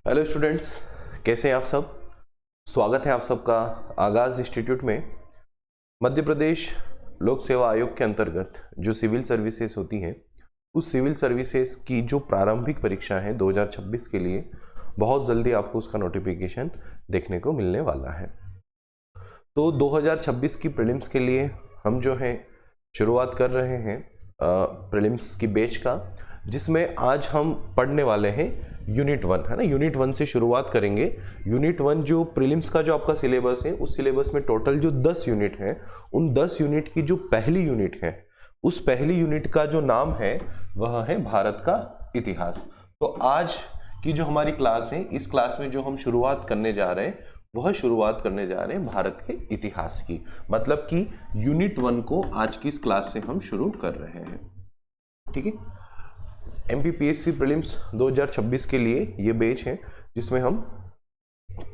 Hello students, कैसे हैं आप सब। स्वागत है आप सबका आगाज इंस्टीट्यूट में। मध्य प्रदेश लोक सेवा आयोग के अंतर्गत जो सिविल सर्विसेज होती हैं, उस सिविल सर्विसेज की जो प्रारंभिक परीक्षा है 2026 के लिए, बहुत जल्दी आपको उसका नोटिफिकेशन देखने को मिलने वाला है। तो 2026 की प्रीलिम्स के लिए हम जो है शुरुआत कर रहे हैं प्रीलिम्स की बैच का, जिसमें आज हम पढ़ने वाले हैं यूनिट 1, है ना। यूनिट 1 से शुरुआत करेंगे। यूनिट 1 जो प्रीलिम्स का जो आपका सिलेबस है, उस सिलेबस में टोटल जो 10 यूनिट हैं, उन 10 यूनिट की जो पहली यूनिट है, उस पहली यूनिट का जो नाम है वह है भारत का इतिहास। तो आज की जो हमारी क्लास है, इस क्लास में जो हम शुरुआत करने जा रहे हैं, वह शुरुआत करने जा रहे हैं भारत के इतिहास की। मतलब कि यूनिट 1 को आज की इस क्लास से हम शुरू कर रहे हैं, ठीक है। एमपीपीएससी प्रीलिम्स 2026 के लिए ये बैच है, जिसमें हम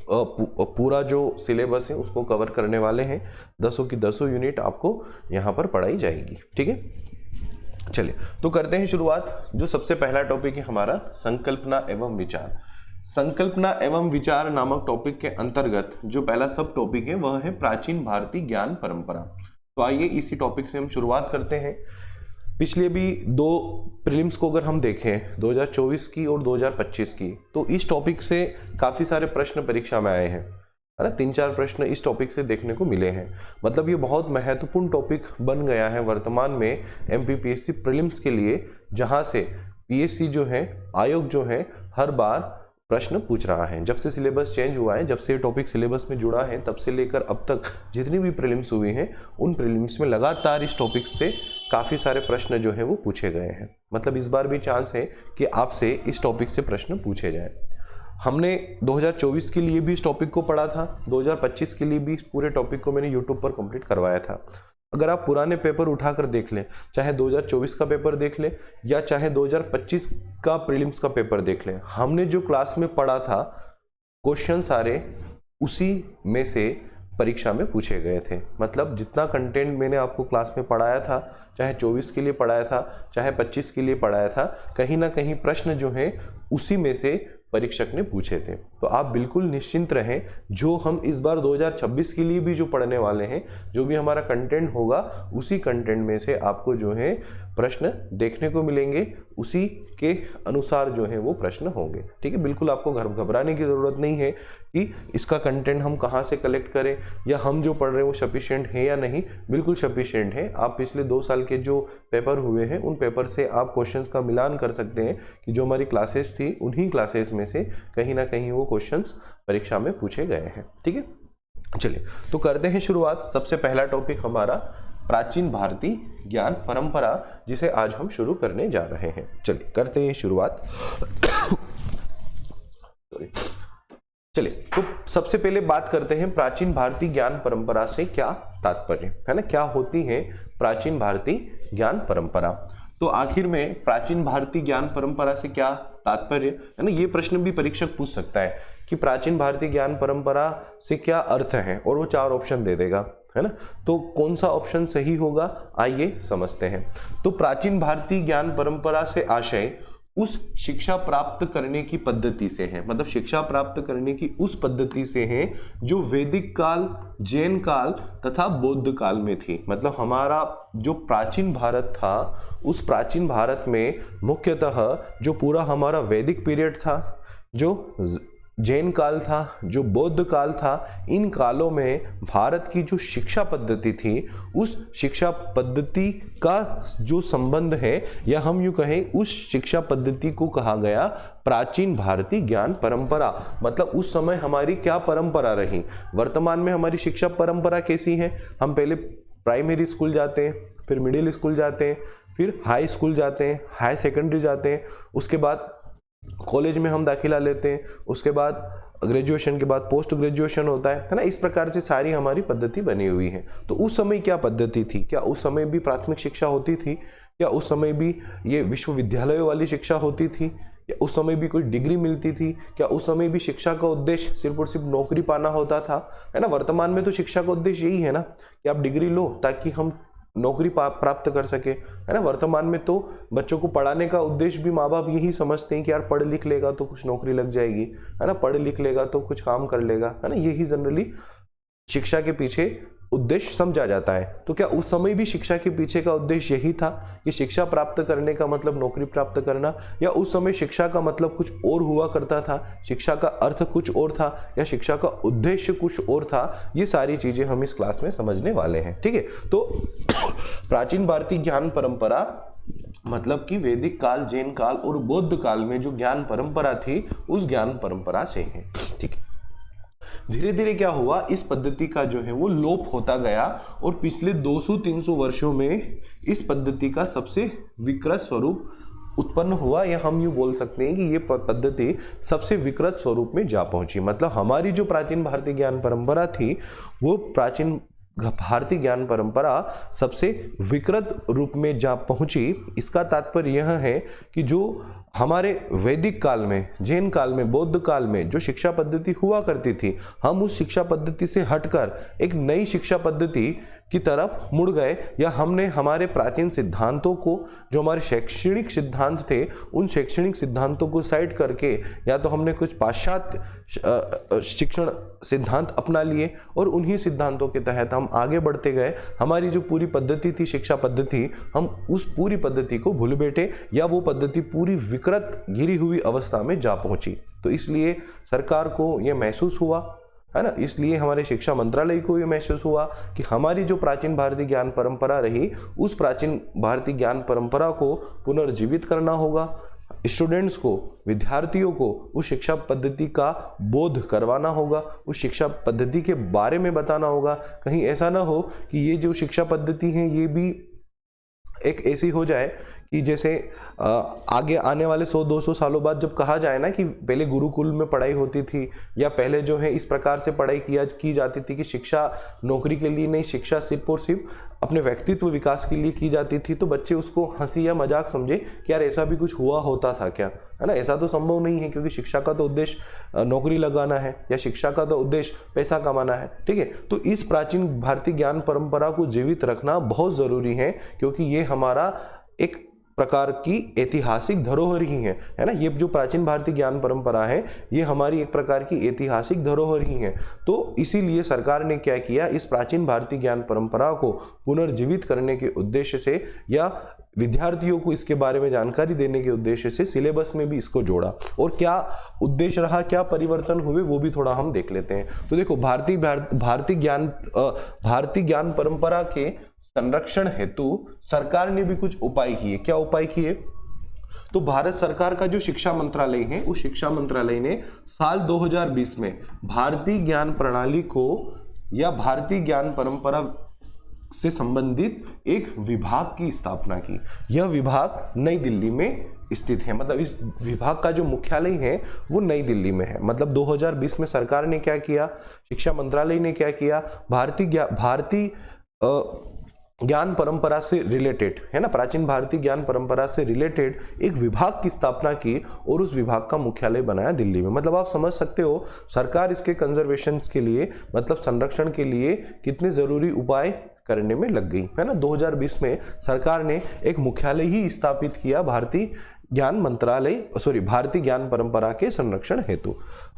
पूरा जो सिलेबस है उसको कवर करने वाले हैं। 10 की 10 यूनिट आपको यहाँ पर पढ़ाई जाएगी, ठीक है। चलिए तो करते हैं शुरुआत। जो सबसे पहला टॉपिक है हमारा संकल्पना एवं विचार। संकल्पना एवं विचार नामक टॉपिक के अंतर्गत जो पहला सब टॉपिक है वह है प्राचीन भारतीय ज्ञान परंपरा। तो आइए इसी टॉपिक से हम शुरुआत करते हैं। पिछले भी दो प्रीलिम्स को अगर हम देखें, 2024 की और 2025 की, तो इस टॉपिक से काफ़ी सारे प्रश्न परीक्षा में आए हैं, है ना। 3-4 प्रश्न इस टॉपिक से देखने को मिले हैं। मतलब ये बहुत महत्वपूर्ण टॉपिक बन गया है वर्तमान में एमपीपीएससी प्रीलिम्स के लिए, जहां से पीएससी जो है, आयोग जो है, हर बार प्रश्न पूछ रहा है। जब से सिलेबस चेंज हुआ है, जब से टॉपिक सिलेबस में जुड़ा है, तब से लेकर अब तक जितनी भी प्रीलिम्स हुई हैं, उन प्रीलिम्स में लगातार इस टॉपिक से काफ़ी सारे प्रश्न जो है वो पूछे गए हैं। मतलब इस बार भी चांस है कि आपसे इस टॉपिक से प्रश्न पूछे जाए। हमने 2024 के लिए भी इस टॉपिक को पढ़ा था, 2025 के लिए भी इस पूरे टॉपिक को मैंने यूट्यूब पर कंप्लीट करवाया था। अगर आप पुराने पेपर उठाकर देख लें, चाहे 2024 का पेपर देख लें या चाहे 2025 का प्रीलिम्स का पेपर देख लें, हमने जो क्लास में पढ़ा था, क्वेश्चन सारे उसी में से परीक्षा में पूछे गए थे। मतलब जितना कंटेंट मैंने आपको क्लास में पढ़ाया था, चाहे 24 के लिए पढ़ाया था, चाहे 25 के लिए पढ़ाया था, कहीं ना कहीं प्रश्न जो हैं उसी में से परीक्षक ने पूछे थे। तो आप बिल्कुल निश्चिंत रहें, जो हम इस बार 2026 के लिए भी जो पढ़ने वाले हैं, जो भी हमारा कंटेंट होगा, उसी कंटेंट में से आपको जो है प्रश्न देखने को मिलेंगे, उसी के अनुसार जो है वो प्रश्न होंगे, ठीक है। बिल्कुल आपको घबराने की ज़रूरत नहीं है कि इसका कंटेंट हम कहाँ से कलेक्ट करें या हम जो पढ़ रहे हैं वो सफिशिएंट है या नहीं। बिल्कुल सफिशिएंट है। आप पिछले 2 साल के जो पेपर हुए हैं, उन पेपर से आप क्वेश्चंस का मिलान कर सकते हैं कि जो हमारी क्लासेस थी, उन्हीं क्लासेस में से कहीं ना कहीं वो क्वेश्चंस परीक्षा में पूछे गए हैं, ठीक है। चलिए तो करते हैं शुरुआत। सबसे पहला टॉपिक हमारा प्राचीन भारतीय ज्ञान परंपरा, जिसे आज हम शुरू करने जा रहे हैं। चलिए करते हैं शुरुआत। चलिए तो सबसे पहले बात करते हैं प्राचीन भारतीय ज्ञान परंपरा से क्या तात्पर्य है ना। क्या होती है प्राचीन भारतीय ज्ञान परंपरा। तो आखिर में प्राचीन भारतीय ज्ञान परंपरा से क्या तात्पर्य है ना, ये प्रश्न भी परीक्षक पूछ सकता है कि प्राचीन भारतीय ज्ञान परंपरा से क्या अर्थ है, और वो 4 ऑप्शन दे देगा, है ना। तो कौन सा ऑप्शन सही होगा, आइए समझते हैं। तो प्राचीन भारतीय ज्ञान परंपरा से आशय उस शिक्षा प्राप्त करने की पद्धति से है। मतलब शिक्षा प्राप्त करने की उस पद्धति से है जो वैदिक काल, जैन काल तथा बौद्ध काल में थी। मतलब हमारा जो प्राचीन भारत था, उस प्राचीन भारत में मुख्यतः जो पूरा हमारा वैदिक पीरियड था, जो जैन काल था, जो बौद्ध काल था, इन कालों में भारत की जो शिक्षा पद्धति थी, उस शिक्षा पद्धति का जो संबंध है, या हम यूं कहें उस शिक्षा पद्धति को कहा गया प्राचीन भारतीय ज्ञान परंपरा। मतलब उस समय हमारी क्या परंपरा रही। वर्तमान में हमारी शिक्षा परंपरा कैसी है, हम पहले प्राइमरी स्कूल जाते हैं, फिर मिडिल स्कूल जाते हैं, फिर हाई स्कूल जाते हैं, हाई सेकेंडरी जाते हैं, उसके बाद कॉलेज में हम दाखिला लेते हैं, उसके बाद ग्रेजुएशन के बाद पोस्ट ग्रेजुएशन होता है ना। इस प्रकार से सारी हमारी पद्धति बनी हुई है। तो उस समय क्या पद्धति थी, क्या उस समय भी प्राथमिक शिक्षा होती थी, क्या उस समय भी ये विश्वविद्यालयों वाली शिक्षा होती थी, या उस समय भी कोई डिग्री मिलती थी, क्या उस समय भी शिक्षा का उद्देश्य सिर्फ और सिर्फ नौकरी पाना होता था, है ना। वर्तमान में तो शिक्षा का उद्देश्य यही है ना कि आप डिग्री लो ताकि हम नौकरी प्राप्त कर सके, है ना। वर्तमान में तो बच्चों को पढ़ाने का उद्देश्य भी माँ बाप यही समझते हैं कि यार पढ़ लिख लेगा तो कुछ नौकरी लग जाएगी, है ना, पढ़ लिख लेगा तो कुछ काम कर लेगा, है ना। यही जनरली शिक्षा के पीछे उद्देश्य समझा जाता है। तो क्या उस समय भी शिक्षा के पीछे का उद्देश्य यही था कि शिक्षा प्राप्त करने का मतलब नौकरी प्राप्त करना, या उस समय शिक्षा का मतलब कुछ और हुआ करता था, शिक्षा का अर्थ कुछ और था, या शिक्षा का उद्देश्य कुछ और था? ये सारी चीजें हम इस क्लास में समझने वाले हैं, ठीक है। तो प्राचीन भारतीय ज्ञान परंपरा मतलब कि वैदिक काल, जैन काल और बौद्ध काल में जो ज्ञान परंपरा थी उस ज्ञान परंपरा से है, ठीक है। धीरे धीरे क्या हुआ, इस पद्धति का जो है वो लोप होता गया और पिछले 200-300 वर्षों में इस पद्धति का सबसे विकृत स्वरूप उत्पन्न हुआ, या हम यूं बोल सकते हैं कि ये पद्धति सबसे विकृत स्वरूप में जा पहुंची। मतलब हमारी जो प्राचीन भारतीय ज्ञान परंपरा थी वो प्राचीन भारतीय ज्ञान परंपरा सबसे विकृत रूप में जा पहुंची। इसका तात्पर्य यह है कि जो हमारे वैदिक काल में, जैन काल में, बौद्ध काल में जो शिक्षा पद्धति हुआ करती थी, हम उस शिक्षा पद्धति से हटकर एक नई शिक्षा पद्धति की तरफ मुड़ गए, या हमने हमारे प्राचीन सिद्धांतों को, जो हमारे शैक्षणिक सिद्धांत थे, उन शैक्षणिक सिद्धांतों को साइड करके या तो हमने कुछ पाश्चात्य शिक्षण सिद्धांत अपना लिए और उन्हीं सिद्धांतों के तहत हम आगे बढ़ते गए। हमारी जो पूरी पद्धति थी, शिक्षा पद्धति, हम उस पूरी पद्धति को भूल बैठे, या वो पद्धति पूरी विकृत गिरी हुई अवस्था में जा पहुंची। तो इसलिए सरकार को यह महसूस हुआ, है ना, इसलिए हमारे शिक्षा मंत्रालय को ये महसूस हुआ कि हमारी जो प्राचीन भारतीय ज्ञान परंपरा रही, उस प्राचीन भारतीय ज्ञान परंपरा को पुनर्जीवित करना होगा। स्टूडेंट्स को, विद्यार्थियों को उस शिक्षा पद्धति का बोध करवाना होगा, उस शिक्षा पद्धति के बारे में बताना होगा। कहीं ऐसा ना हो कि ये जो शिक्षा पद्धति है ये भी एक ऐसी हो जाए कि जैसे आगे आने वाले 100-200 सालों बाद जब कहा जाए ना कि पहले गुरुकुल में पढ़ाई होती थी, या पहले जो है इस प्रकार से पढ़ाई की जाती थी कि शिक्षा नौकरी के लिए नहीं, शिक्षा सिर्फ और सिर्फ अपने व्यक्तित्व विकास के लिए की जाती थी, तो बच्चे उसको हंसी या मजाक समझे कि यार ऐसा भी कुछ हुआ होता था क्या, है ना। ऐसा तो संभव नहीं है, क्योंकि शिक्षा का तो उद्देश्य नौकरी लगाना है, या शिक्षा का तो उद्देश्य पैसा कमाना है, ठीक है। तो इस प्राचीन भारतीय ज्ञान परंपरा को जीवित रखना बहुत जरूरी है, क्योंकि ये हमारा एक प्रकार की ऐतिहासिक धरोहर ही है ना। ये जो प्राचीन भारतीय ज्ञान परंपरा है ये हमारी एक प्रकार की ऐतिहासिक धरोहर ही है। तो इसीलिए सरकार ने क्या किया, इस प्राचीन भारतीय ज्ञान परंपरा को पुनर्जीवित करने के उद्देश्य से, या विद्यार्थियों को इसके बारे में जानकारी देने के उद्देश्य से सिलेबस में भी इसको जोड़ा। और क्या उद्देश्य रहा, क्या परिवर्तन हुए, वो भी थोड़ा हम देख लेते हैं। तो देखो, भारतीय ज्ञान परंपरा के संरक्षण हेतु सरकार ने भी कुछ उपाय किए। क्या उपाय किए? तो भारत सरकार का जो शिक्षा मंत्रालय है, उस शिक्षा मंत्रालय ने साल 2020 में भारतीय ज्ञान प्रणाली को या भारतीय ज्ञान परंपरा से संबंधित एक विभाग की स्थापना की। यह विभाग नई दिल्ली में स्थित है, मतलब इस विभाग का जो मुख्यालय है वो नई दिल्ली में है। मतलब 2020 में सरकार ने क्या किया, शिक्षा मंत्रालय ने क्या किया, भारतीय ज्ञान परंपरा से रिलेटेड, है ना, प्राचीन भारतीय ज्ञान परंपरा से रिलेटेड एक विभाग की स्थापना की और उस विभाग का मुख्यालय बनाया दिल्ली में। मतलब आप समझ सकते हो सरकार इसके कंजर्वेशन के लिए, मतलब संरक्षण के लिए कितने जरूरी उपाय करने में लग गई, है ना। 2020 में सरकार ने एक मुख्यालय ही स्थापित किया भारतीय ज्ञान परंपरा के संरक्षण हेतु।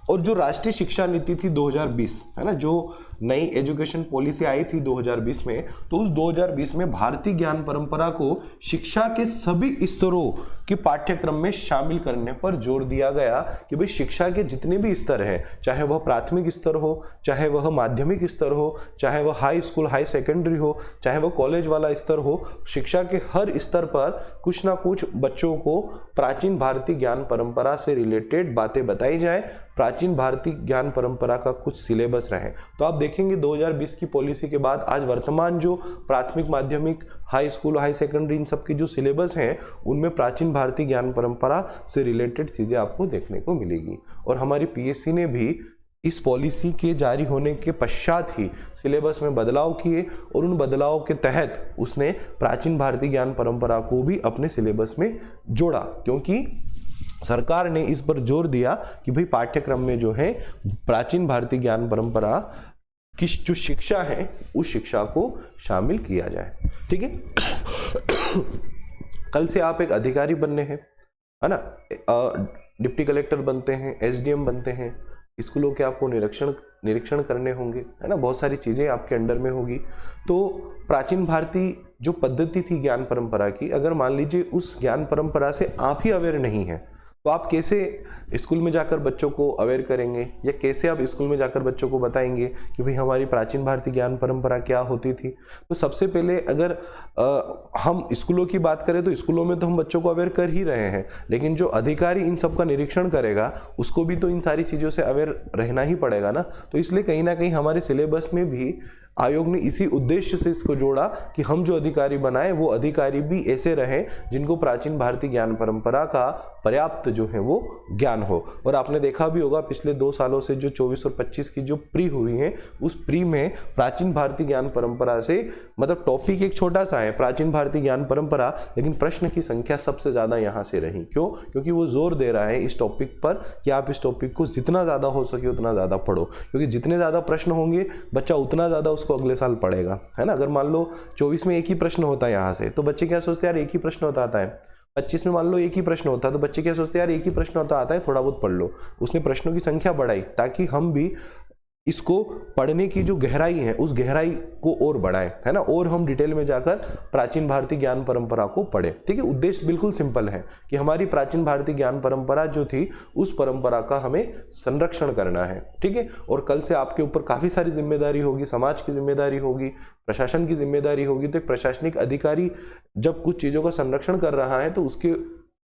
और जो राष्ट्रीय शिक्षा नीति थी 2020, है ना, जो नई एजुकेशन पॉलिसी आई थी 2020 में, तो उस 2020 में भारतीय ज्ञान परंपरा को शिक्षा के सभी स्तरों के पाठ्यक्रम में शामिल करने पर जोर दिया गया कि भाई शिक्षा के जितने भी स्तर हैं, चाहे वह प्राथमिक स्तर हो, चाहे वह माध्यमिक स्तर हो, चाहे वह हाई स्कूल हाई सेकेंडरी हो, चाहे वह कॉलेज वाला स्तर हो, शिक्षा के हर स्तर पर कुछ ना कुछ बच्चों को प्राचीन भारतीय ज्ञान परंपरा से रिलेटेड बातें बताई जाए, प्राचीन भारतीय ज्ञान परंपरा का कुछ सिलेबस रहे। तो आप देखेंगे 2020 की पॉलिसी के बाद आज वर्तमान जो प्राथमिक, माध्यमिक, हाई स्कूल, हाई सेकेंडरी, इन सब की जो सिलेबस हैं उनमें प्राचीन भारतीय ज्ञान परंपरा से रिलेटेड चीजें आपको देखने को मिलेगी। और हमारी पीएससी ने भी इस पॉलिसी के जारी होने के पश्चात ही सिलेबस में बदलाव किए और उन बदलाव के तहत उसने प्राचीन भारतीय ज्ञान परंपरा को भी अपने सिलेबस में जोड़ा, क्योंकि सरकार ने इस पर जोर दिया कि भाई पाठ्यक्रम में जो है प्राचीन भारतीय ज्ञान परंपरा कि जो शिक्षा है उस शिक्षा को शामिल किया जाए। ठीक है, कल से आप एक अधिकारी बनने हैं, है ना, डिप्टी कलेक्टर बनते हैं, एसडीएम बनते हैं, स्कूलों के आपको निरीक्षण करने होंगे, है ना, बहुत सारी चीज़ें आपके अंडर में होगी। तो प्राचीन भारतीय जो पद्धति थी ज्ञान परंपरा की, अगर मान लीजिए उस ज्ञान परंपरा से आप ही अवेयर नहीं हैं, तो आप कैसे स्कूल में जाकर बच्चों को अवेयर करेंगे, या कैसे आप स्कूल में जाकर बच्चों को बताएंगे कि भाई हमारी प्राचीन भारतीय ज्ञान परंपरा क्या होती थी। तो सबसे पहले अगर हम स्कूलों की बात करें तो स्कूलों में तो हम बच्चों को अवेयर कर ही रहे हैं, लेकिन जो अधिकारी इन सब का निरीक्षण करेगा उसको भी तो इन सारी चीज़ों से अवेयर रहना ही पड़ेगा ना। तो इसलिए कहीं ना कहीं हमारे सिलेबस में भी आयोग ने इसी उद्देश्य से इसको जोड़ा कि हम जो अधिकारी बनाए वो अधिकारी भी ऐसे रहें जिनको प्राचीन भारतीय ज्ञान परंपरा का पर्याप्त जो है वो ज्ञान हो। और आपने देखा भी होगा पिछले 2 सालों से जो 24 और 25 की जो प्री हुई है, उस प्री में प्राचीन भारतीय ज्ञान परंपरा से, मतलब टॉपिक एक छोटा सा है प्राचीन भारतीय ज्ञान परंपरा, लेकिन प्रश्न की संख्या सबसे ज्यादा यहाँ से रही। क्यों? क्योंकि वो जोर दे रहा है इस टॉपिक पर कि आप इस टॉपिक को जितना ज्यादा हो सके उतना ज्यादा पढ़ो, क्योंकि जितने ज्यादा प्रश्न होंगे बच्चा उतना ज्यादा उसको अगले साल पढ़ेगा, है ना। अगर मान लो 24 में एक ही प्रश्न होता है यहाँ से, तो बच्चे क्या सोचते हैं यार एक ही प्रश्न होता आता है। 25 में मान लो एक ही प्रश्न होता है, तो बच्चे क्या सोचते हैं यार एक ही प्रश्न होता आता है, थोड़ा बहुत पढ़ लो। उसने प्रश्नों की संख्या बढ़ाई ताकि हम भी इसको पढ़ने की जो गहराई है उस गहराई को और बढ़ाएं, है ना, और हम डिटेल में जाकर प्राचीन भारतीय ज्ञान परंपरा को पढ़ें। ठीक है, उद्देश्य बिल्कुल सिंपल है कि हमारी प्राचीन भारतीय ज्ञान परंपरा जो थी उस परंपरा का हमें संरक्षण करना है। ठीक है, और कल से आपके ऊपर काफी सारी जिम्मेदारी होगी, समाज की जिम्मेदारी होगी, प्रशासन की जिम्मेदारी होगी। तो एक प्रशासनिक अधिकारी जब कुछ चीजों का संरक्षण कर रहा है तो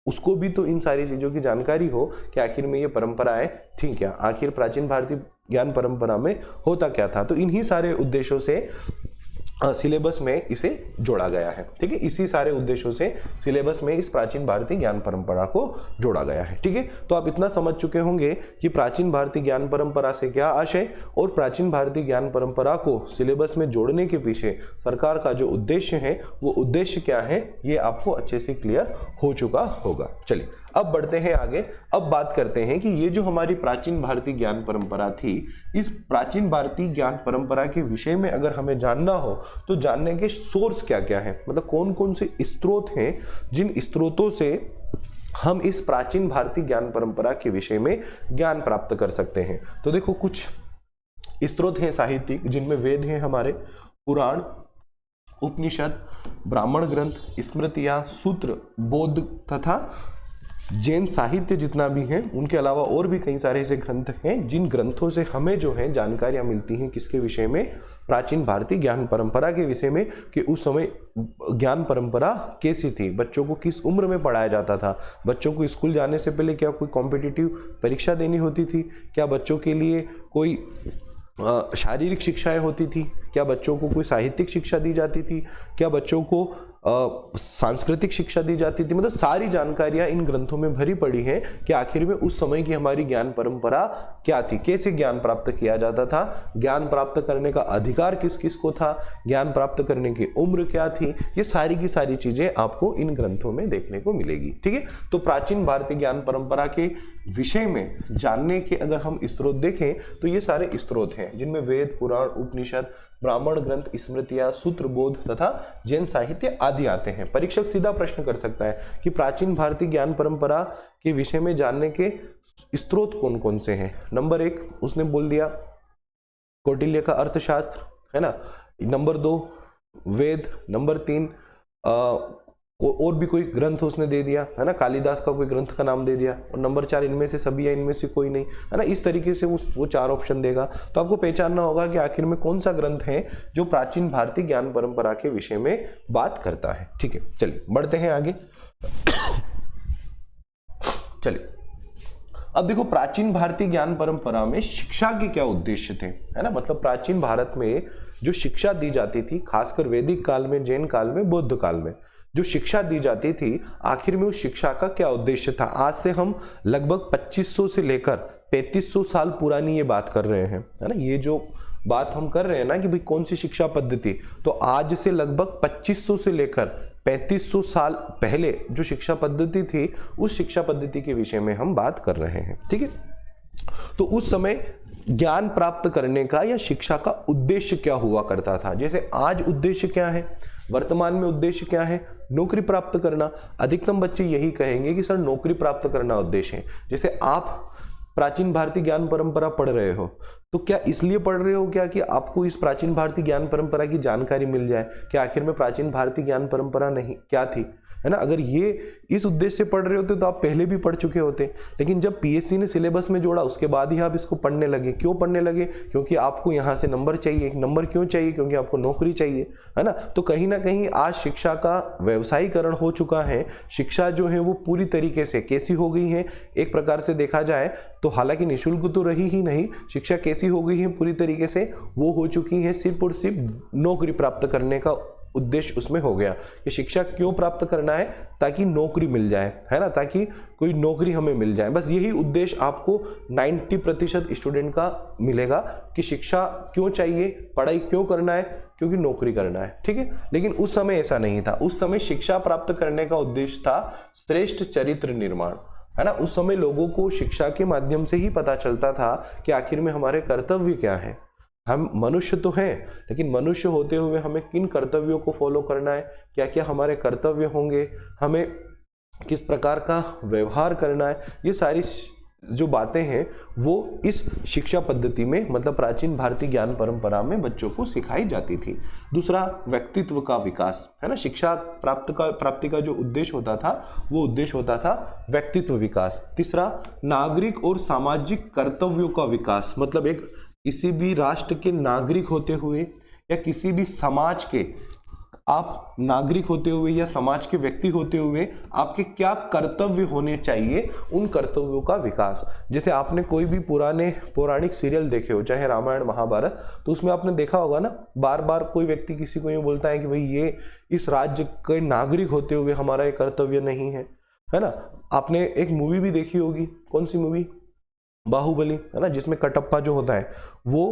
उसको भी तो इन सारी चीजों की जानकारी हो कि आखिर में ये परंपराएं थी क्या, आखिर प्राचीन भारतीय ज्ञान परंपरा में होता क्या था। तो इन्हीं सारे उद्देश्यों से सिलेबस में इसे जोड़ा गया है। ठीक है, इसी सारे उद्देश्यों से सिलेबस में इस प्राचीन भारतीय ज्ञान परंपरा को जोड़ा गया है। ठीक है, तो आप इतना समझ चुके होंगे कि प्राचीन भारतीय ज्ञान परंपरा से क्या आशय और प्राचीन भारतीय ज्ञान परंपरा को सिलेबस में जोड़ने के पीछे सरकार का जो उद्देश्य है वो उद्देश्य क्या है, ये आपको अच्छे से क्लियर हो चुका होगा। चलिए अब बढ़ते हैं आगे। अब बात करते हैं कि ये जो हमारी प्राचीन भारतीय ज्ञान परंपरा थी, इस प्राचीन भारतीय ज्ञान परंपरा के विषय में अगर हमें जानना हो तो जानने के सोर्स क्या क्या है, मतलब कौन कौन से स्रोत हैं जिन स्रोतों से हम इस प्राचीन भारतीय ज्ञान परंपरा के विषय में ज्ञान प्राप्त कर सकते हैं। तो देखो कुछ स्रोत हैं साहित्यिक, जिनमें वेद हैं हमारे, पुराण, उपनिषद, ब्राह्मण ग्रंथ, स्मृतियां, सूत्र, बोध तथा जैन साहित्य जितना भी है। उनके अलावा और भी कई सारे ऐसे ग्रंथ हैं जिन ग्रंथों से हमें जो है जानकारियां मिलती हैं किसके विषय में, प्राचीन भारतीय ज्ञान परंपरा के विषय में, कि उस समय ज्ञान परंपरा कैसी थी, बच्चों को किस उम्र में पढ़ाया जाता था, बच्चों को स्कूल जाने से पहले क्या कोई कॉम्पिटिटिव परीक्षा देनी होती थी, क्या बच्चों के लिए कोई शारीरिक शिक्षाएं होती थी, क्या बच्चों को कोई साहित्यिक शिक्षा दी जाती थी, क्या बच्चों को सांस्कृतिक शिक्षा दी जाती थी। मतलब सारी जानकारियां इन ग्रंथों में भरी पड़ी हैं कि आखिर में उस समय की हमारी ज्ञान परंपरा क्या थी, कैसे ज्ञान प्राप्त किया जाता था, ज्ञान प्राप्त करने का अधिकार किस किस को था, ज्ञान प्राप्त करने की उम्र क्या थी, ये सारी की सारी चीजें आपको इन ग्रंथों में देखने को मिलेगी। ठीक है, तो प्राचीन भारतीय ज्ञान परंपरा के विषय में जानने के अगर हम स्रोत देखें तो ये सारे स्रोत हैं जिनमें वेद, पुराण, उपनिषद, ब्राह्मण ग्रंथ, स्मृतियां, सूत्र, बोध तथा जैन साहित्य आदि आते हैं। परीक्षक सीधा प्रश्न कर सकता है कि प्राचीन भारतीय ज्ञान परंपरा के विषय में जानने के स्रोत कौन कौन से हैं। नंबर 1 उसने बोल दिया कौटिल्य का अर्थशास्त्र, है ना। नंबर 2 वेद, नंबर 3 और भी कोई ग्रंथ उसने दे दिया, है ना, कालिदास का कोई ग्रंथ का नाम दे दिया, और नंबर 4 इनमें से सभी या इनमें से कोई नहीं, है ना। इस तरीके से वो 4 ऑप्शन देगा। तो आपको पहचानना होगा कि आखिर में कौन सा ग्रंथ है जो प्राचीन भारतीय ज्ञान परंपरा के विषय में बात करता है। ठीक है, चलिए बढ़ते हैं आगे। चलिए अब देखो प्राचीन भारतीय ज्ञान परंपरा में शिक्षा के क्या उद्देश्य थे, है ना। मतलब प्राचीन भारत में जो शिक्षा दी जाती थी, खासकर वैदिक काल में, जैन काल में, बौद्ध काल में जो शिक्षा दी जाती थी, आखिर में उस शिक्षा का क्या उद्देश्य था। आज से हम लगभग 2500 से लेकर 3500 साल पुरानी ये बात कर रहे हैं, है ना। ये जो बात हम कर रहे हैं ना कि भाई कौन सी शिक्षा पद्धति, तो आज से लगभग 2500 से लेकर 3500 साल पहले जो शिक्षा पद्धति थी उस शिक्षा पद्धति के विषय में हम बात कर रहे हैं। ठीक है, तो उस समय ज्ञान प्राप्त करने का या शिक्षा का उद्देश्य क्या हुआ करता था। जैसे आज उद्देश्य क्या है, वर्तमान में उद्देश्य क्या है, नौकरी प्राप्त करना। अधिकतम बच्चे यही कहेंगे कि सर नौकरी प्राप्त करना उद्देश्य है। जैसे आप प्राचीन भारतीय ज्ञान परंपरा पढ़ रहे हो तो क्या इसलिए पढ़ रहे हो क्या कि आपको इस प्राचीन भारतीय ज्ञान परंपरा की जानकारी मिल जाए कि आखिर में प्राचीन भारतीय ज्ञान परंपरा नहीं क्या थी, है ना। अगर ये इस उद्देश्य से पढ़ रहे होते तो आप पहले भी पढ़ चुके होते, लेकिन जब पीएससी ने सिलेबस में जोड़ा उसके बाद ही आप इसको पढ़ने लगे। क्यों पढ़ने लगे, क्योंकि आपको यहाँ से नंबर चाहिए। नंबर क्यों चाहिए, क्योंकि आपको नौकरी चाहिए, है ना। तो कहीं ना कहीं आज शिक्षा का व्यवसायीकरण हो चुका है। शिक्षा जो है वो पूरी तरीके से कैसी हो गई है, एक प्रकार से देखा जाए तो हालांकि निःशुल्क तो रही ही नहीं, शिक्षा कैसी हो गई है पूरी तरीके से, वो हो चुकी है सिर्फ और सिर्फ नौकरी प्राप्त करने का उद्देश्य उसमें हो गया कि शिक्षा क्यों प्राप्त करना है, ताकि नौकरी मिल जाए, है ना, ताकि कोई नौकरी हमें मिल जाए। बस यही उद्देश्य आपको 90% स्टूडेंट का मिलेगा कि शिक्षा क्यों चाहिए, पढ़ाई क्यों करना है, क्योंकि नौकरी करना है, ठीक है। लेकिन उस समय ऐसा नहीं था। उस समय शिक्षा प्राप्त करने का उद्देश्य था श्रेष्ठ चरित्र निर्माण, है ना। उस समय लोगों को शिक्षा के माध्यम से ही पता चलता था कि आखिर में हमारे कर्तव्य क्या है। हम मनुष्य तो हैं, लेकिन मनुष्य होते हुए हमें किन कर्तव्यों को फॉलो करना है, क्या क्या हमारे कर्तव्य होंगे, हमें किस प्रकार का व्यवहार करना है, ये सारी जो बातें हैं वो इस शिक्षा पद्धति में मतलब प्राचीन भारतीय ज्ञान परंपरा में बच्चों को सिखाई जाती थी। दूसरा, व्यक्तित्व का विकास, है ना। शिक्षा प्राप्ति का जो उद्देश्य होता था वो उद्देश्य होता था व्यक्तित्व विकास। तीसरा, नागरिक और सामाजिक कर्तव्यों का विकास, मतलब एक किसी भी राष्ट्र के नागरिक होते हुए या किसी भी समाज के आप नागरिक होते हुए या समाज के व्यक्ति होते हुए आपके क्या कर्तव्य होने चाहिए, उन कर्तव्यों का विकास। जैसे आपने कोई भी पुराने पौराणिक सीरियल देखे हो, चाहे रामायण महाभारत, तो उसमें आपने देखा होगा ना, बार बार कोई व्यक्ति किसी को ये बोलता है कि भाई ये इस राज्य के नागरिक होते हुए हमारा ये कर्तव्य नहीं है, है ना। आपने एक मूवी भी देखी होगी, कौन सी मूवी, बाहुबली, है ना, जिसमें कटप्पा जो होता है वो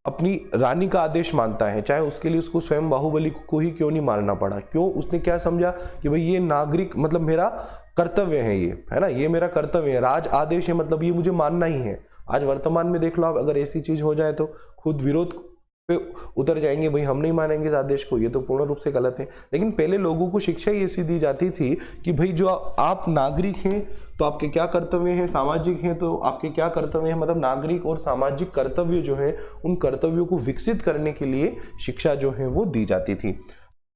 अपनी रानी का आदेश मानता है, चाहे उसके लिए उसको स्वयं बाहुबली को ही क्यों नहीं मारना पड़ा। क्यों, उसने क्या समझा कि भाई ये नागरिक मतलब मेरा कर्तव्य है, ये, है ना, ये मेरा कर्तव्य है, राज आदेश है, मतलब ये मुझे मानना ही है। आज वर्तमान में देख लो आप, अगर ऐसी चीज हो जाए तो खुद विरोध पे उतर जाएंगे, भाई हम नहीं मानेंगे इस आदेश को, ये तो पूर्ण रूप से गलत है। लेकिन पहले लोगों को शिक्षा ही ऐसी दी जाती थी कि भाई जो आप नागरिक हैं तो आपके क्या कर्तव्य हैं, सामाजिक हैं तो आपके क्या कर्तव्य हैं, मतलब नागरिक और सामाजिक कर्तव्य जो है उन कर्तव्यों को विकसित करने के लिए शिक्षा जो है वो दी जाती थी।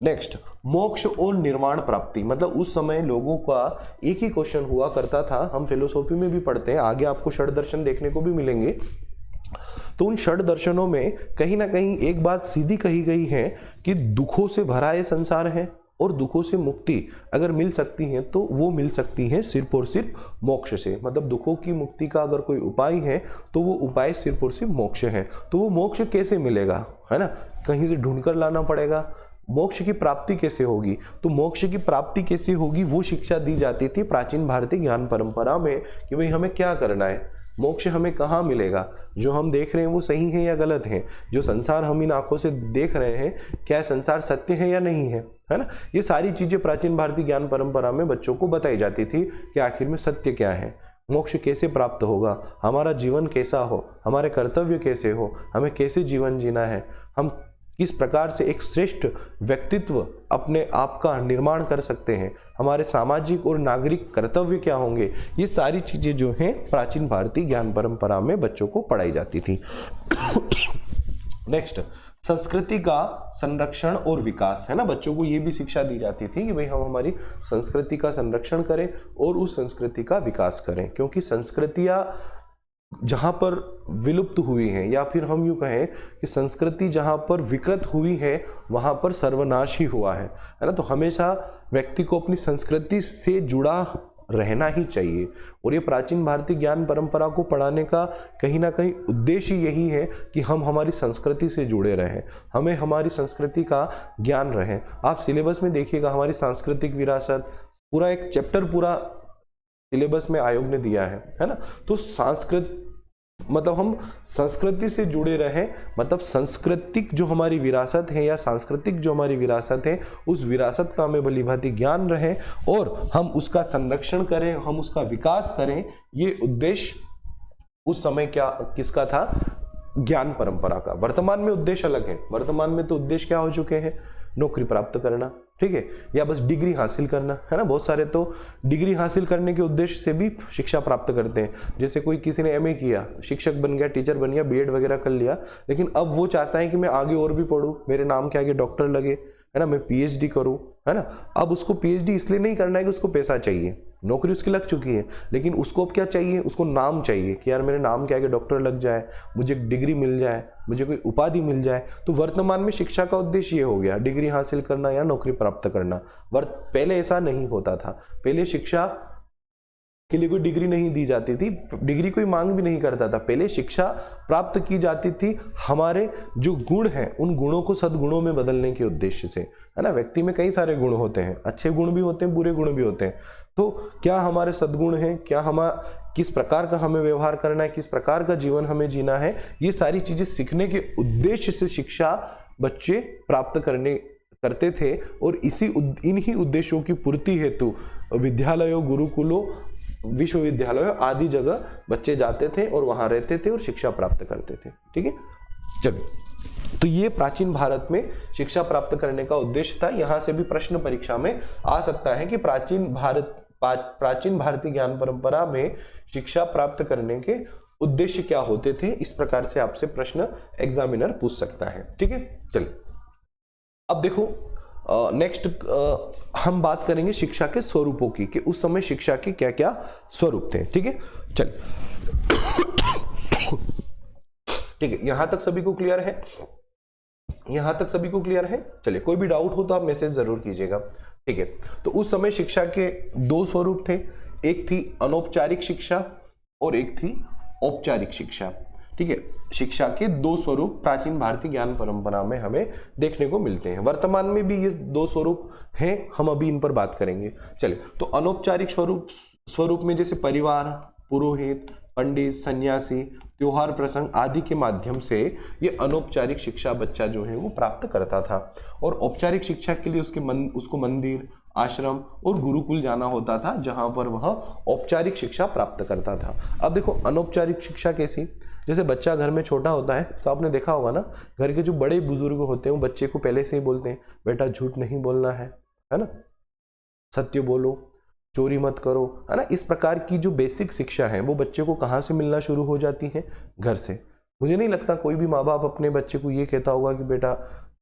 नेक्स्ट, मोक्ष और निर्वाण प्राप्ति, मतलब उस समय लोगों का एक ही क्वेश्चन हुआ करता था, हम फिलोसॉफी में भी पढ़ते हैं, आगे आपको षड दर्शन देखने को भी मिलेंगे। तो उन षड दर्शनों में कहीं ना कहीं एक बात सीधी कही गई है कि दुखों से भरा ये संसार है और दुखों से मुक्ति अगर मिल सकती है तो वो मिल सकती है सिर्फ और सिर्फ मोक्ष से। मतलब दुखों की मुक्ति का अगर कोई उपाय है तो वो उपाय सिर्फ और सिर्फ मोक्ष है। तो वो मोक्ष कैसे मिलेगा, है ना, कहीं से ढूंढकर लाना पड़ेगा। मोक्ष की प्राप्ति कैसे होगी, तो मोक्ष की प्राप्ति कैसे होगी वो शिक्षा दी जाती थी प्राचीन भारतीय ज्ञान परंपरा में कि भाई हमें क्या करना है, मोक्ष हमें कहाँ मिलेगा, जो हम देख रहे हैं वो सही है या गलत है, जो संसार हम इन आंखों से देख रहे हैं क्या संसार सत्य है या नहीं है, है ना। ये सारी चीजें प्राचीन भारतीय ज्ञान परंपरा में बच्चों को बताई जाती थी कि आखिर में सत्य क्या है, मोक्ष कैसे प्राप्त होगा, हमारा जीवन कैसा हो, हमारे कर्तव्य कैसे हो, हमें कैसे जीवन जीना है, हम किस प्रकार से एक श्रेष्ठ व्यक्तित्व अपने आप का निर्माण कर सकते हैं, हमारे सामाजिक और नागरिक कर्तव्य क्या होंगे। ये सारी चीजें जो हैं प्राचीन भारतीय ज्ञान परंपरा में बच्चों को पढ़ाई जाती थी। नेक्स्ट, संस्कृति का संरक्षण और विकास, है ना। बच्चों को ये भी शिक्षा दी जाती थी कि भाई हम हमारी संस्कृति का संरक्षण करें और उस संस्कृति का विकास करें, क्योंकि संस्कृतियां जहाँ पर विलुप्त हुई हैं या फिर हम यूँ कहें कि संस्कृति जहाँ पर विकृत हुई है वहाँ पर सर्वनाश ही हुआ है ना। तो हमेशा व्यक्ति को अपनी संस्कृति से जुड़ा रहना ही चाहिए और ये प्राचीन भारतीय ज्ञान परंपरा को पढ़ाने का कहीं ना कहीं उद्देश्य यही है कि हम हमारी संस्कृति से जुड़े रहें, हमें हमारी संस्कृति का ज्ञान रहे। आप सिलेबस में देखिएगा हमारी सांस्कृतिक विरासत पूरा एक चैप्टर पूरा सिलेबस में आयोग ने दिया है ना। तो मतलब हम संस्कृति से जुड़े रहें, मतलब सांस्कृतिक जो हमारी विरासत है या सांस्कृतिक जो हमारी विरासत है उस विरासत का हमें भलीभांति ज्ञान रहे और हम उसका संरक्षण करें, हम उसका विकास करें। ये उद्देश्य उस समय क्या किसका था? ज्ञान परंपरा का। वर्तमान में उद्देश्य अलग है। वर्तमान में तो उद्देश्य क्या हो चुके हैं? नौकरी प्राप्त करना, ठीक है, या बस डिग्री हासिल करना, है ना। बहुत सारे तो डिग्री हासिल करने के उद्देश्य से भी शिक्षा प्राप्त करते हैं। जैसे कोई किसी ने एमए किया, शिक्षक बन गया, टीचर बन गया, बीएड वगैरह कर लिया, लेकिन अब वो चाहता है कि मैं आगे और भी पढूं, मेरे नाम के आगे डॉक्टर लगे, है ना, मैं पीएचडी करूं, है ना। अब उसको पीएचडी इसलिए नहीं करना है कि उसको पैसा चाहिए, नौकरी उसकी लग चुकी है, लेकिन उसको अब क्या चाहिए? उसको नाम चाहिए कि यार मेरे नाम के आगे डॉक्टर लग जाए, मुझे एक डिग्री मिल जाए, मुझे कोई उपाधि मिल जाए। तो वर्तमान में शिक्षा का उद्देश्य ये हो गया, डिग्री हासिल करना या नौकरी प्राप्त करना। पहले ऐसा नहीं होता था। पहले शिक्षा के लिए कोई डिग्री नहीं दी जाती थी, डिग्री कोई मांग भी नहीं करता था। पहले शिक्षा प्राप्त की जाती थी हमारे जो गुण हैं उन गुणों को सद्गुणों में बदलने के उद्देश्य से, है ना। व्यक्ति में कई सारे गुण होते हैं, अच्छे गुण भी होते हैं, बुरे गुण भी होते हैं। तो क्या हमारे सद्गुण हैं, क्या किस प्रकार का हमें व्यवहार करना है, किस प्रकार का जीवन हमें जीना है, ये सारी चीजें सीखने के उद्देश्य से शिक्षा बच्चे प्राप्त करते थे। और इन्हीं उद्देश्यों की पूर्ति हेतु विद्यालयों, गुरुकुलों, विश्वविद्यालयों आदि जगह बच्चे जाते थे और वहां रहते थे और शिक्षा प्राप्त करते थे, ठीक है। चलिए, तो ये प्राचीन भारत में शिक्षा प्राप्त करने का उद्देश्य था। यहां से भी प्रश्न परीक्षा में आ सकता है कि प्राचीन भारतीय ज्ञान परंपरा में शिक्षा प्राप्त करने के उद्देश्य क्या होते थे। इस प्रकार से आपसे प्रश्न एग्जामिनर पूछ सकता है, ठीक है। चलिए, अब देखो नेक्स्ट हम बात करेंगे शिक्षा के स्वरूपों की, कि उस समय शिक्षा के क्या क्या स्वरूप थे, ठीक है। चलिए, ठीक है, यहां तक सभी को क्लियर है? यहां तक सभी को क्लियर है? चलिए, कोई भी डाउट हो तो आप मैसेज जरूर कीजिएगा, ठीक है। तो उस समय शिक्षा के दो स्वरूप थे, एक थी अनौपचारिक शिक्षा और एक थी औपचारिक शिक्षा, ठीक है। शिक्षा के दो स्वरूप प्राचीन भारतीय ज्ञान परंपरा में हमें देखने को मिलते हैं। वर्तमान में भी ये दो स्वरूप हैं, हम अभी इन पर बात करेंगे। चलिए, तो अनौपचारिक स्वरूप में जैसे परिवार, पुरोहित, पंडित, सन्यासी, त्योहार प्रसंग आदि के माध्यम से ये अनौपचारिक शिक्षा बच्चा जो है वो प्राप्त करता था। और औपचारिक शिक्षा के लिए उसको मंदिर, आश्रम और गुरुकुल जाना होता था, जहां पर वह औपचारिक शिक्षा प्राप्त करता था। अब देखो अनौपचारिक शिक्षा कैसी? जैसे बच्चा घर में छोटा होता है तो आपने देखा होगा ना, घर के जो बड़े बुजुर्ग होते हैं वो बच्चे को पहले से ही बोलते हैं, बेटा झूठ नहीं बोलना है ना, सत्य बोलो, चोरी मत करो, है ना। इस प्रकार की जो बेसिक शिक्षा है वो बच्चे को कहाँ से मिलना शुरू हो जाती है? घर से। मुझे नहीं लगता कोई भी माँ बाप अपने बच्चे को ये कहता होगा कि बेटा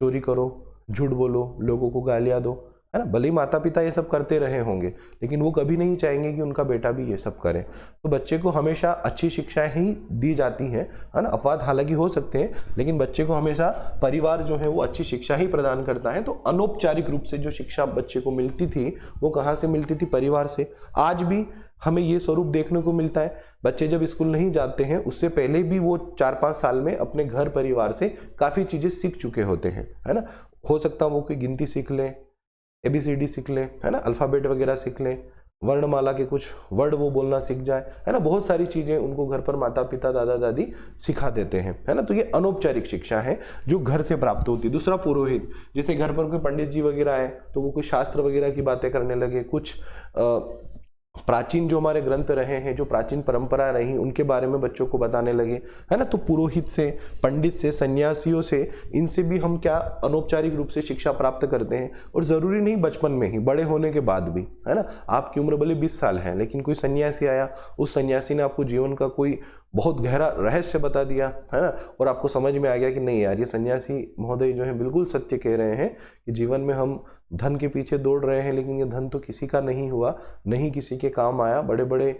चोरी करो, झूठ बोलो, लोगों को गालियाँ दो, है ना। भले ही माता पिता ये सब करते रहे होंगे, लेकिन वो कभी नहीं चाहेंगे कि उनका बेटा भी ये सब करे। तो बच्चे को हमेशा अच्छी शिक्षाएं ही दी जाती हैं, है ना। अपवाद हालांकि हो सकते हैं, लेकिन बच्चे को हमेशा परिवार जो है वो अच्छी शिक्षा ही प्रदान करता है। तो अनौपचारिक रूप से जो शिक्षा बच्चे को मिलती थी वो कहाँ से मिलती थी? परिवार से। आज भी हमें ये स्वरूप देखने को मिलता है। बच्चे जब स्कूल नहीं जाते हैं उससे पहले भी वो 4-5 साल में अपने घर परिवार से काफ़ी चीज़ें सीख चुके होते हैं, है ना। हो सकता है वो कोई गिनती सीख लें, ABCD सीख लें, है ना, अल्फ़ाबेट वगैरह सीख लें, वर्णमाला के कुछ वर्ड वो बोलना सीख जाए, है ना। बहुत सारी चीज़ें उनको घर पर माता पिता, दादा दादी सिखा देते हैं, है ना। तो ये अनौपचारिक शिक्षा है जो घर से प्राप्त होती है। दूसरा पुरोहित, जैसे घर पर कोई पंडित जी वगैरह आए तो वो कोई शास्त्र वगैरह की बातें करने लगे, कुछ प्राचीन जो हमारे ग्रंथ रहे हैं, जो प्राचीन परंपरा रही, उनके बारे में बच्चों को बताने लगे, है ना। तो पुरोहित से, पंडित से, सन्यासियों से, इनसे भी हम क्या अनौपचारिक रूप से शिक्षा प्राप्त करते हैं। और ज़रूरी नहीं बचपन में ही, बड़े होने के बाद भी, है ना। आपकी उम्र भले 20 साल है, लेकिन कोई सन्यासी आया, उस सन्यासी ने आपको जीवन का कोई बहुत गहरा रहस्य बता दिया, है ना, और आपको समझ में आ गया कि नहीं यार, ये सन्यासी महोदय जो है बिल्कुल सत्य कह रहे हैं कि जीवन में हम धन के पीछे दौड़ रहे हैं, लेकिन ये धन तो किसी का नहीं हुआ, नहीं किसी के काम आया, बड़े बड़े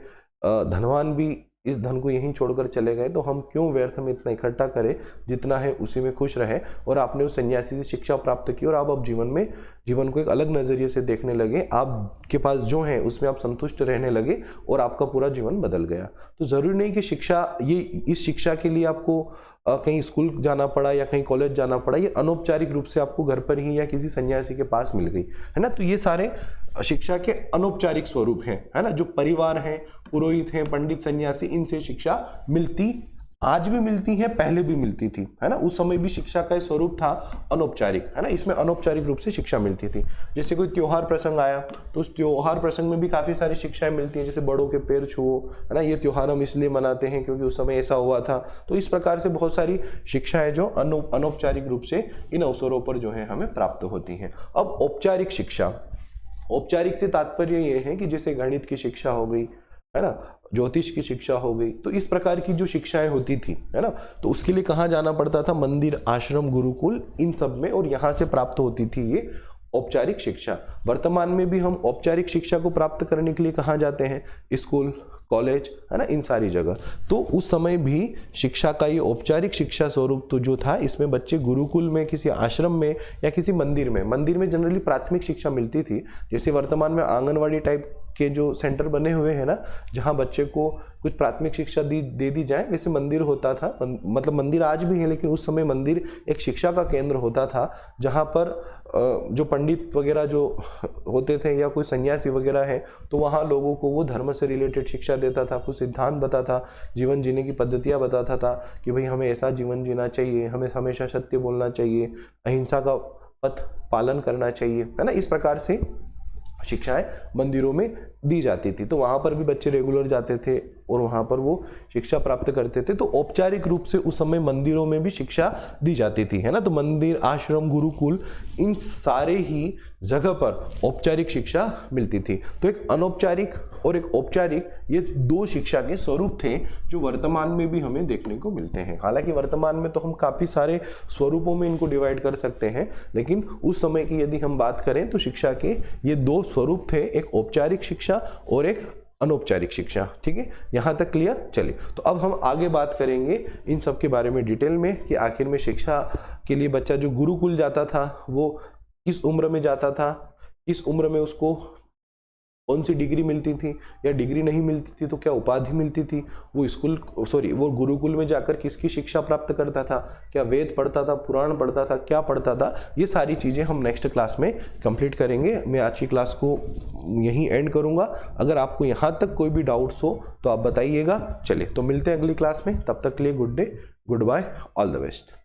धनवान भी इस धन को यहीं छोड़कर चले गए, तो हम क्यों व्यर्थ में इतना इकट्ठा करें, जितना है उसी में खुश रहे। और आपने उस सन्यासी से शिक्षा प्राप्त की और आप अब जीवन को एक अलग नज़रिए से देखने लगे, आपके पास जो है उसमें आप संतुष्ट रहने लगे और आपका पूरा जीवन बदल गया। तो ज़रूरी नहीं कि इस शिक्षा के लिए आपको कहीं स्कूल जाना पड़ा या कहीं कॉलेज जाना पड़ा, ये अनौपचारिक रूप से आपको घर पर ही या किसी सन्यासी के पास मिल गई, है ना। तो ये सारे शिक्षा के अनौपचारिक स्वरूप हैं, है ना, जो परिवार हैं, पुरोहित हैं, पंडित, सन्यासी, इनसे शिक्षा मिलती आज भी मिलती हैं, पहले भी मिलती थी, है ना। उस समय भी शिक्षा का स्वरूप था अनौपचारिक, है ना। इसमें अनौपचारिक रूप से शिक्षा मिलती थी। जैसे कोई त्योहार प्रसंग आया तो उस त्योहार प्रसंग में भी काफी सारी शिक्षाएं मिलती हैं, जैसे बड़ों के पैर छुओ, है ना, ये त्योहार हम इसलिए मनाते हैं क्योंकि उस समय ऐसा हुआ था। तो इस प्रकार से बहुत सारी शिक्षाएं जो अनौपचारिक रूप से इन अवसरों पर जो है हमें प्राप्त होती हैं। अब औपचारिक शिक्षा, औपचारिक से तात्पर्य ये है कि जैसे गणित की शिक्षा हो गई, है ना, ज्योतिष की शिक्षा हो गई, तो इस प्रकार की जो शिक्षाएं होती थी, है ना, तो उसके लिए कहाँ जाना पड़ता था, मंदिर, आश्रम, गुरुकुल, इन सब में, और यहाँ से प्राप्त होती थी ये औपचारिक शिक्षा। वर्तमान में भी हम औपचारिक शिक्षा को प्राप्त करने के लिए कहाँ जाते हैं, स्कूल, कॉलेज, है ना, इन सारी जगह। तो उस समय भी शिक्षा का ये औपचारिक शिक्षा स्वरूप तो जो था, इसमें बच्चे गुरुकुल में, किसी आश्रम में या किसी मंदिर में जनरली प्राथमिक शिक्षा मिलती थी। जैसे वर्तमान में आंगनवाड़ी टाइप के जो सेंटर बने हुए हैं ना, जहाँ बच्चे को कुछ प्राथमिक शिक्षा दे दी जाए, वैसे मंदिर होता था। मतलब मंदिर आज भी है, लेकिन उस समय मंदिर एक शिक्षा का केंद्र होता था, जहाँ पर जो पंडित वगैरह जो होते थे या कोई सन्यासी वगैरह है, तो वहाँ लोगों को वो धर्म से रिलेटेड शिक्षा देता था, कुछ सिद्धांत बताता था, जीवन जीने की पद्धतियाँ बताता था कि भाई हमें ऐसा जीवन जीना चाहिए, हमें हमेशा सत्य बोलना चाहिए, अहिंसा का पथ पालन करना चाहिए, है ना। इस प्रकार से शिक्षाएं मंदिरों में दी जाती थी। तो वहाँ पर भी बच्चे रेगुलर जाते थे और वहाँ पर वो शिक्षा प्राप्त करते थे। तो औपचारिक रूप से उस समय मंदिरों में भी शिक्षा दी जाती थी, है ना। तो मंदिर, आश्रम, गुरुकुल, इन सारे ही जगह पर औपचारिक शिक्षा मिलती थी। तो एक अनौपचारिक और एक औपचारिक, ये दो शिक्षा के स्वरूप थे जो वर्तमान में भी हमें देखने को मिलते हैं। हालांकि वर्तमान में तो हम काफ़ी सारे स्वरूपों में इनको डिवाइड कर सकते हैं, लेकिन उस समय की यदि हम बात करें तो शिक्षा के ये दो स्वरूप थे, एक औपचारिक शिक्षा और एक अनौपचारिक शिक्षा। ठीक है, यहाँ तक क्लियर। चलिए, तो अब हम आगे बात करेंगे इन सब के बारे में डिटेल में कि आखिर में शिक्षा के लिए बच्चा जो गुरुकुल जाता था वो किस उम्र में जाता था, किस उम्र में उसको कौन सी डिग्री मिलती थी, या डिग्री नहीं मिलती थी तो क्या उपाधि मिलती थी, वो गुरुकुल में जाकर किसकी शिक्षा प्राप्त करता था, क्या वेद पढ़ता था, पुराण पढ़ता था, क्या पढ़ता था, ये सारी चीज़ें हम नेक्स्ट क्लास में कंप्लीट करेंगे। मैं आज की क्लास को यहीं एंड करूँगा। अगर आपको यहाँ तक कोई भी डाउट्स हो तो आप बताइएगा। चलिए, तो मिलते हैं अगली क्लास में, तब तक के लिए good day, good bye, all the best.